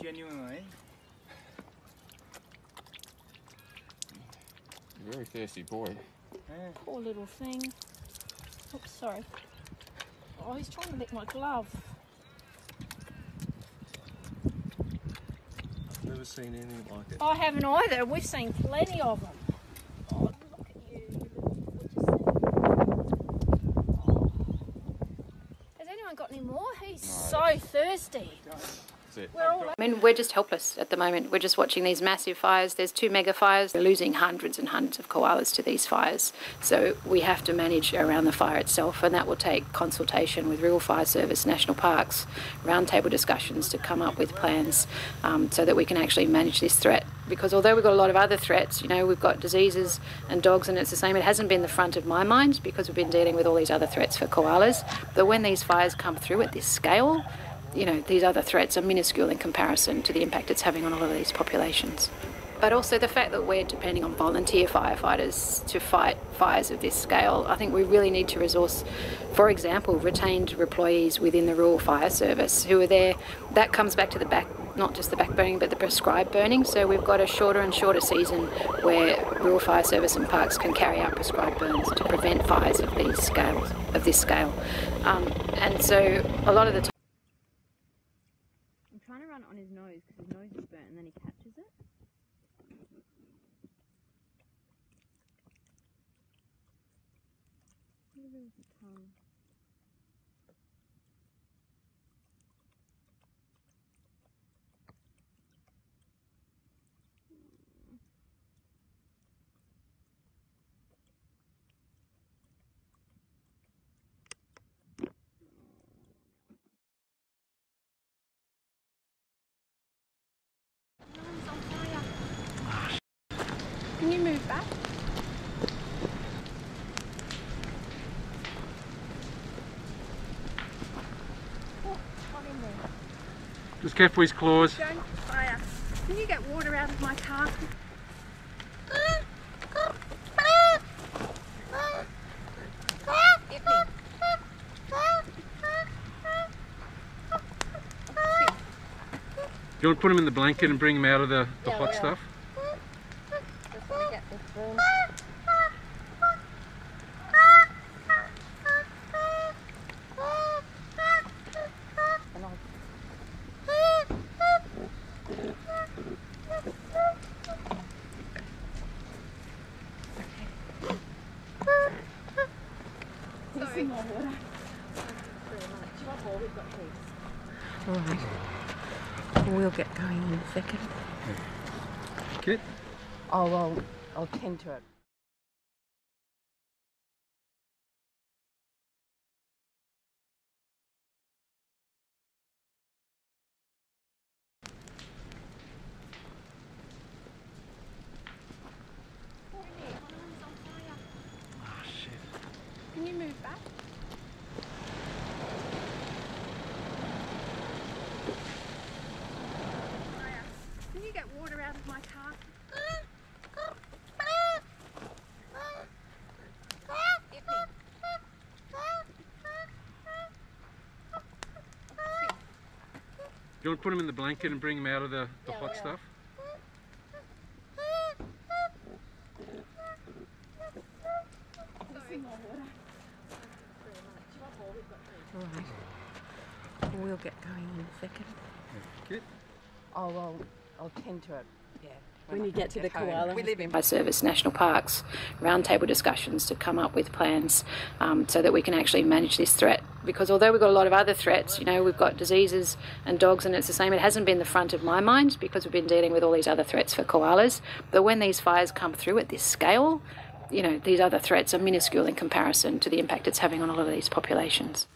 Genuinely. Very thirsty boy. Yeah. Poor little thing. Oops, sorry. Oh, he's trying to lick my glove. I've never seen anything like it. I haven't either. We've seen plenty of them. Oh, look at you. Has anyone got any more? He's so thirsty. We're just helpless at the moment. We're just watching these massive fires. There's 2 mega fires. We're losing hundreds and hundreds of koalas to these fires. So we have to manage around the fire itself, and that will take consultation with Rural Fire Service, national parks, roundtable discussions to come up with plans so that we can actually manage this threat. Because although we've got a lot of other threats, you know, we've got diseases and dogs, and it's the same. It hasn't been the front of my mind because we've been dealing with all these other threats for koalas. But when these fires come through at this scale, you know, these other threats are minuscule in comparison to the impact it's having on all of these populations. But also the fact that we're depending on volunteer firefighters to fight fires of this scale, I think we really need to resource, for example, retained employees within the Rural Fire Service who are there. That comes back to the back, not just the back burning, but the prescribed burning. So we've got a shorter and shorter season where Rural Fire Service and parks can carry out prescribed burns to prevent fires of this scale. And so a lot of the time, I'm trying to run it on his nose because his nose is burnt and then he catches it. Where's the tongue? Can you move back? Oh, got in there. Just careful with his claws. Going fire. Can you get water out of my car? Do you want to put him in the blanket and bring him out of the hot stuff? Alright, we'll get going in a second. Okay. Oh, I'll tend to it. Oh shit. Can you move back? Can you get water out of my car? Do you want to put him in the blanket and bring him out of the hot stuff? Alright, we'll get going in a second. Okay. Oh, I'll tend to it. Yeah. When you get to the koala. We live in Fire Service, national parks, roundtable discussions to come up with plans so that we can actually manage this threat. Because although we've got a lot of other threats, you know, we've got diseases and dogs, and it's the same. It hasn't been the front of my mind because we've been dealing with all these other threats for koalas. But when these fires come through at this scale, you know, these other threats are minuscule in comparison to the impact it's having on all of these populations.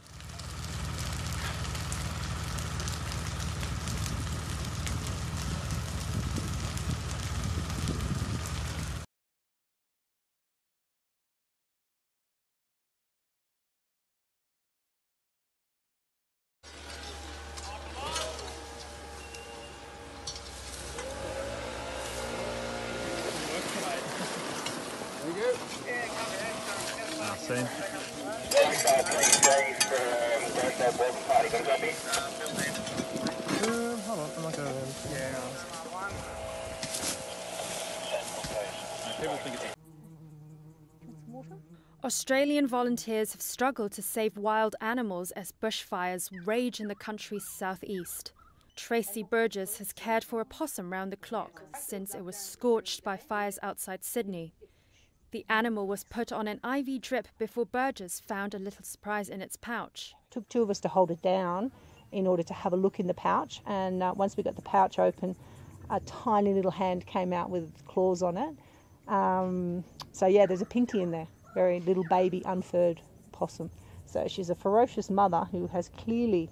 Same. Hold on, I'm not going to Australian volunteers have struggled to save wild animals as bushfires rage in the country's southeast. Tracy Burgess has cared for a possum round the clock since it was scorched by fires outside Sydney. The animal was put on an IV drip before Burgess found a little surprise in its pouch. It took two of us to hold it down in order to have a look in the pouch, and once we got the pouch open, a tiny little hand came out with claws on it. So yeah, there's a pinky in there, very little baby unfurred possum. So she's a ferocious mother who has clearly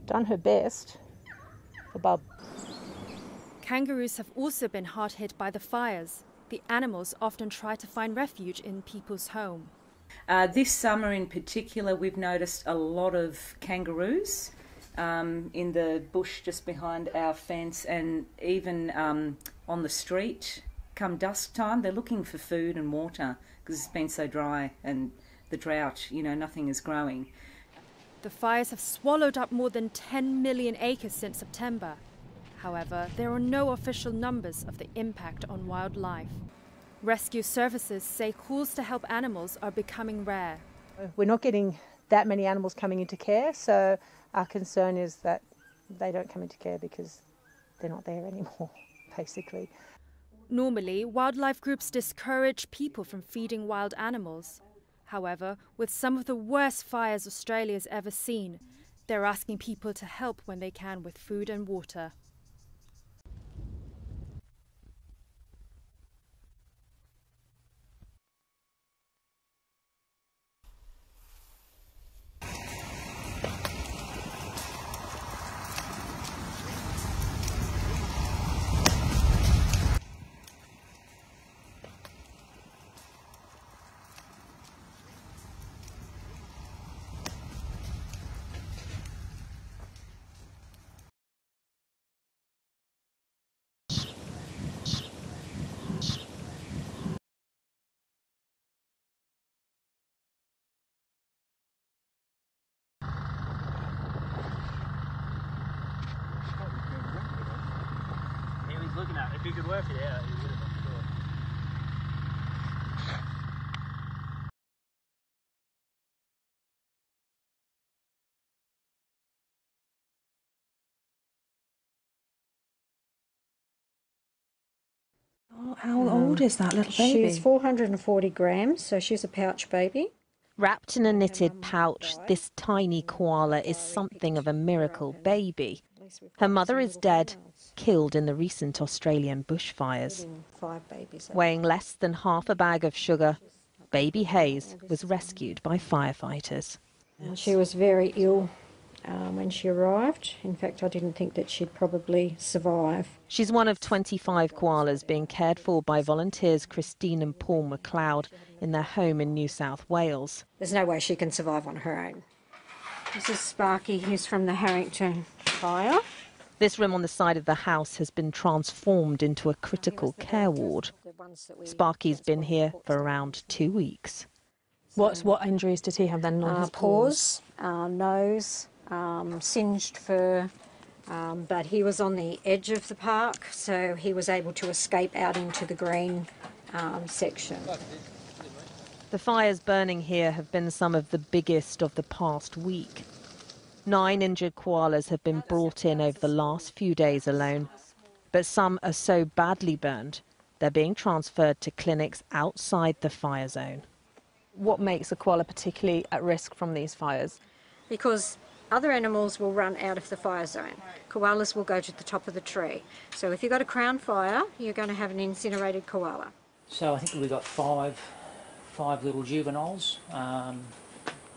done her best for Bub. Kangaroos have also been hard hit by the fires. The animals often try to find refuge in people's home. This summer in particular, we've noticed a lot of kangaroos in the bush just behind our fence, and even on the street. Come dusk time, they're looking for food and water because it's been so dry and the drought, you know, nothing is growing. The fires have swallowed up more than 10 million acres since September. However, there are no official numbers of the impact on wildlife. Rescue services say calls to help animals are becoming rare. We're not getting that many animals coming into care, so our concern is that they don't come into care because they're not there anymore, basically. Normally, wildlife groups discourage people from feeding wild animals. However, with some of the worst fires Australia's ever seen, they're asking people to help when they can with food and water. Looking at it. If you could work it out, you would have, I'm sure. Oh, how old is that little baby? She's 440 grams, so she's a pouch baby. Wrapped in a knitted pouch, this tiny koala is something of a miracle baby. Her mother is dead, killed in the recent Australian bushfires. Weighing less than half a bag of sugar, baby Hayes was rescued by firefighters. She was very ill when she arrived. In fact, I didn't think that she'd probably survive. She's one of 25 koalas being cared for by volunteers Christine and Paul McLeod in their home in New South Wales. There's no way she can survive on her own. This is Sparky, who's from the Harrington fire. This room on the side of the house has been transformed into a critical care ward. Sparky's been here for around 2 weeks. What injuries did he have then on his paws, nose, singed fur, but he was on the edge of the park, so he was able to escape out into the green section. The fires burning here have been some of the biggest of the past week. 9 injured koalas have been brought in over the last few days alone, but some are so badly burned they're being transferred to clinics outside the fire zone. What makes a koala particularly at risk from these fires? Because other animals will run out of the fire zone. Koalas will go to the top of the tree. So if you've got a crown fire, you're going to have an incinerated koala. So I think we've got five little juveniles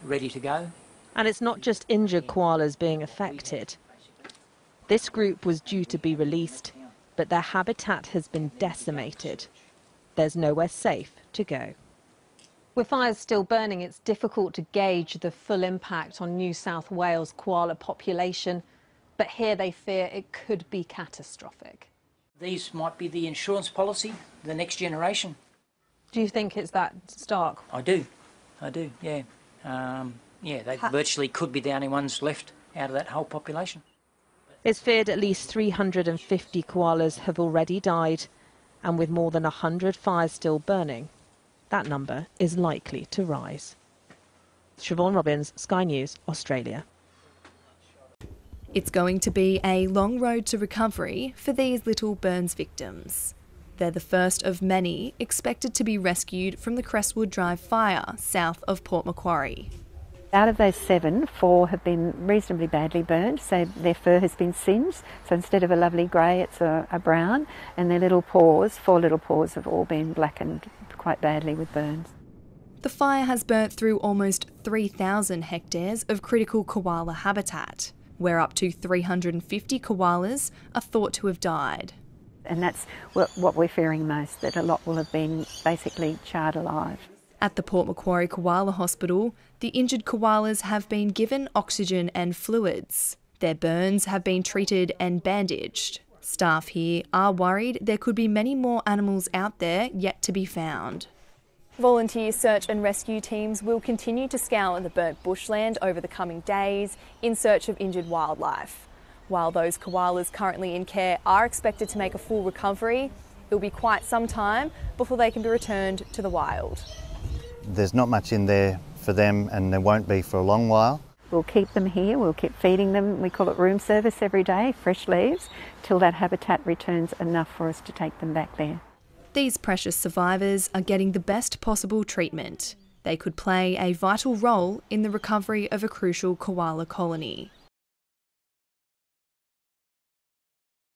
ready to go. And it's not just injured koalas being affected. This group was due to be released, but their habitat has been decimated. There's nowhere safe to go. With fires still burning, it's difficult to gauge the full impact on New South Wales koala population, but here they fear it could be catastrophic. These might be the insurance policy, the next generation. Do you think it's that stark? I do, yeah. Yeah, they virtually could be the only ones left out of that whole population. It's feared at least 350 koalas have already died, And with more than 100 fires still burning, that number is likely to rise. Siobhan Robbins, Sky News, Australia. It's going to be a long road to recovery for these little burns victims. They're the first of many expected to be rescued from the Crestwood Drive fire south of Port Macquarie. Out of those 7, 4 have been reasonably badly burned, so their fur has been singed. So instead of a lovely grey, it's a brown, and their little paws, 4 little paws, have all been blackened quite badly with burns. The fire has burnt through almost 3,000 hectares of critical koala habitat, where up to 350 koalas are thought to have died. And that's what we're fearing most, that a lot will have been basically charred alive. At the Port Macquarie Koala Hospital, the injured koalas have been given oxygen and fluids. Their burns have been treated and bandaged. Staff here are worried there could be many more animals out there yet to be found. Volunteer search and rescue teams will continue to scour the burnt bushland over the coming days in search of injured wildlife. While those koalas currently in care are expected to make a full recovery, it will be quite some time before they can be returned to the wild. There's not much in there for them, and there won't be for a long while. We'll keep them here, we'll keep feeding them, we call it room service every day, fresh leaves, till that habitat returns enough for us to take them back there. These precious survivors are getting the best possible treatment. They could play a vital role in the recovery of a crucial koala colony.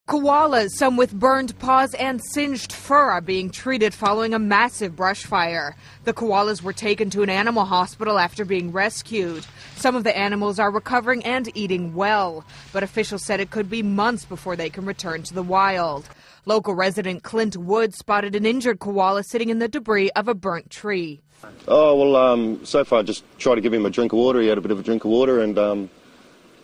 Koalas, some with burned paws and singed fur, are being treated following a massive brush fire. The koalas were taken to an animal hospital after being rescued. Some of the animals are recovering and eating well, but officials said it could be months before they can return to the wild. Local resident Clint Wood spotted an injured koala sitting in the debris of a burnt tree. Oh, well, so far I just tried to give him a drink of water. He had a bit of a drink of water, and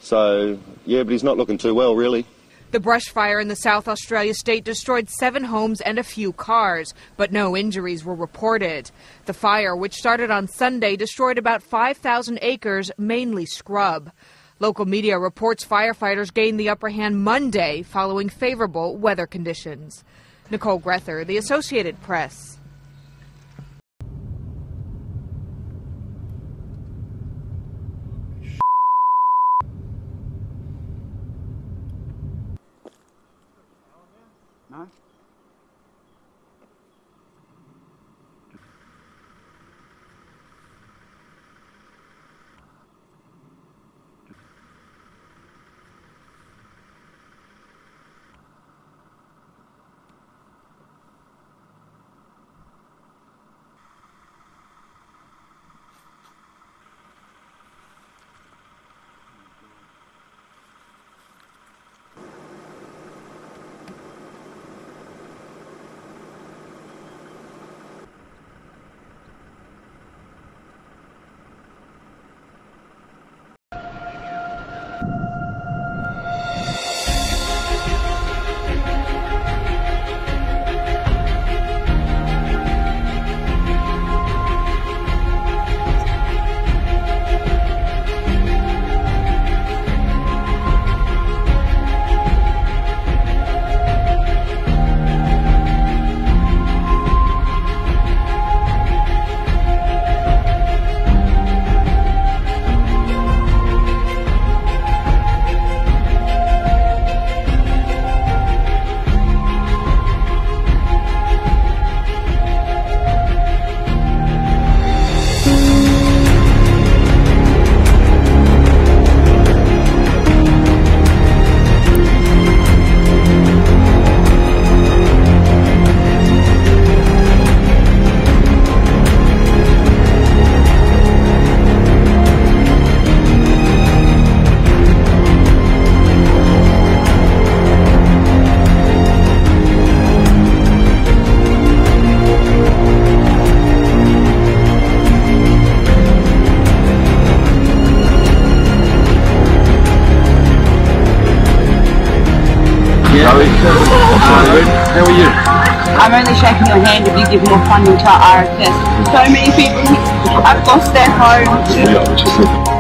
so, yeah, but he's not looking too well, really. The brush fire in the South Australia state destroyed 7 homes and a few cars, but no injuries were reported. The fire, which started on Sunday, destroyed about 5,000 acres, mainly scrub. Local media reports firefighters gained the upper hand Monday following favorable weather conditions. Nicole Grether, The Associated Press. No? How are you? I'm only shaking your hand if you give more funding to our RSS. So many people have lost their homes.